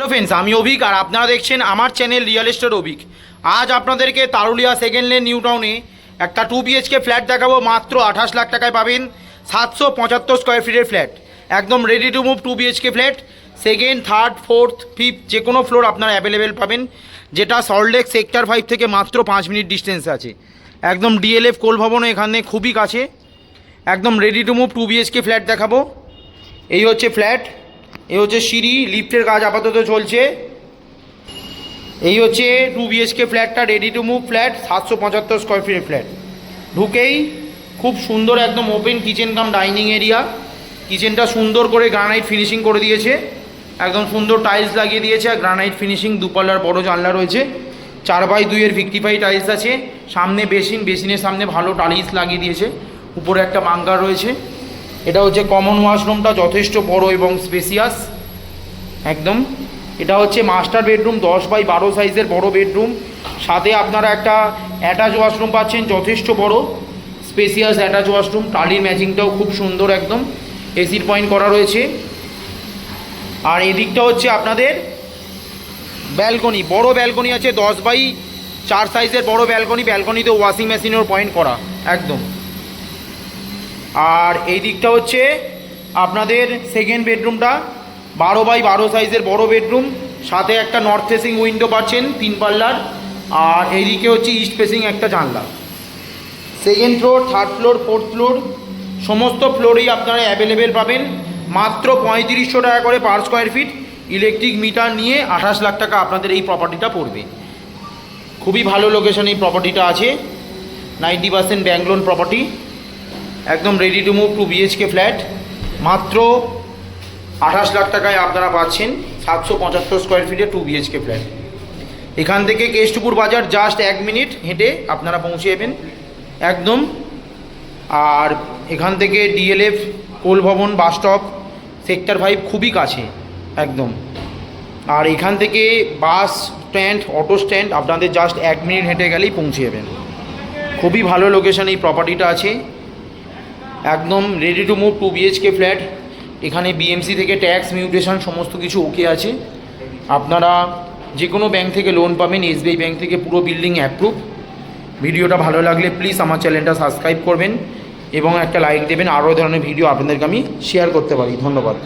Hello friends, আমি অভিক আর আপনারা দেখছেন আমার চ্যানেল রিয়েল এস্টেট অভিক। আজ আপনাদেরকে তারুলিয়া সেকেন্ড লেন নিউ টাউনে একটা 2 BHK ফ্ল্যাট দেখাবো। মাত্র 28 লাখ টাকায় পাবেন 775 স্কোয়ার ফিটের ফ্ল্যাট, একদম ready to move 2 BHK flat. Second, third, fourth, fifth যে কোনো ফ্লোর আপনারা অ্যাভেলেবেল পাবেন, যেটা সল্টলেক সেক্টর 5 থেকে মাত্র 5 মিনিট ডিস্টেন্স আছে। একদম DLF কোল ভবন এখানে খুবই কাছে, একদম ready to move 2 BHK flat দেখাবো। এই হচ্ছে ফ্ল্যাট, এই হচ্ছে সিঁড়ি, লিফটের কাজ আপাতত চলছে। এই হচ্ছে 2 BHK ফ্ল্যাটটা, ready to move flat, 775 square ফিটের ফ্ল্যাট। ঢুকেই খুব সুন্দর একদম open kitchen cum dining area. কিচেনটা সুন্দর করে গ্রানাইট ফিনিশিং করে দিয়েছে, একদম সুন্দর টাইলস লাগিয়ে দিয়েছে আর গ্রানাইট ফিনিশিং। দুপাল্লার বড় জানলা রয়েছে, 4x2 এর 55 টাইলস আছে। সামনে বেসিন, বেসিনের সামনে ভালো টাইলস লাগিয়ে দিয়েছে। উপরে একটা বাঙ্কার রয়েছে। এটা হচ্ছে কমন ওয়াশরুমটা, যথেষ্ট বড় এবং স্পেসিয়াস একদম। এটা হচ্ছে মাস্টার বেডরুম, 10x12 সাইজের বড় বেডরুম। সাথে আপনারা একটা অ্যাটাচ ওয়াশরুম পাচ্ছেন, যথেষ্ট বড় স্পেসিয়াস অ্যাটাচ ওয়াশরুম। টালির ম্যাচিংটাও খুব সুন্দর, একদম এসির পয়েন্ট করা রয়েছে। আর এদিকটা হচ্ছে আপনাদের ব্যালকনি, বড় ব্যালকনি আছে, 10x4 সাইজের বড় ব্যালকনি। ব্যালকনিতে ওয়াশিং মেশিনের পয়েন্ট করা একদম। আর এই দিকটা হচ্ছে আপনাদের সেকেন্ড বেডরুমটা, 12x12 সাইজের বড় বেডরুম। সাথে একটা নর্থ ফেসিং উইন্ডো পাচ্ছেন 3 পাল্লার। আর এইদিকে হচ্ছে ইস্ট ফেসিং একটা জানলা। Second floor, third floor, fourth floor সমস্ত ফ্লোরেই আপনারা অ্যাভেলেবেল পাবেন। মাত্র 3500 টাকা করে per square feet. Electric metre নিয়ে 28 লাখ টাকা আপনাদের এই প্রপার্টিটা পড়বে। খুবই ভালো লোকেশন এই প্রপার্টিটা আছে, 90% ব্যাংক লোন প্রপার্টি, একদম ready to move 2 BHK flat. মাত্র 28 লাখ টাকায় আপনারা পাচ্ছেন 775 স্কোয়ার ফিটে 2 BHK ফ্ল্যাট। এখান থেকে কেষ্টপুর বাজার জাস্ট 1 মিনিট হেঁটে আপনারা পৌঁছে যাবেন একদম। আর এখান থেকে DLF কোল ভবন বাস স্টপ সেক্টর 5 খুবই কাছে একদম। আর এখান থেকে বাস স্ট্যান্ড, অটো স্ট্যান্ড আপনাদের জাস্ট 1 মিনিট হেঁটে গেলেই পৌঁছে যাবেন। খুবই ভালো লোকেশন এই প্রপার্টিটা আছে, একদম ready to move 2 BHK flat. এখানে BMC থেকে ট্যাক্স মিউটেশন সমস্ত কিছু ওকে আছে। আপনারা যে কোনো ব্যাংক থেকে লোন পাবেন, SBI ব্যাংক থেকে পুরো বিল্ডিং অ্যাপ্রুভ। ভিডিওটা ভালো লাগলে প্লিজ আমার চ্যানেলটা সাবস্ক্রাইব করবেন এবং একটা লাইক দেবেন, আরও ধরনের ভিডিও আপনাদেরকে আমি শেয়ার করতে পারি। ধন্যবাদ।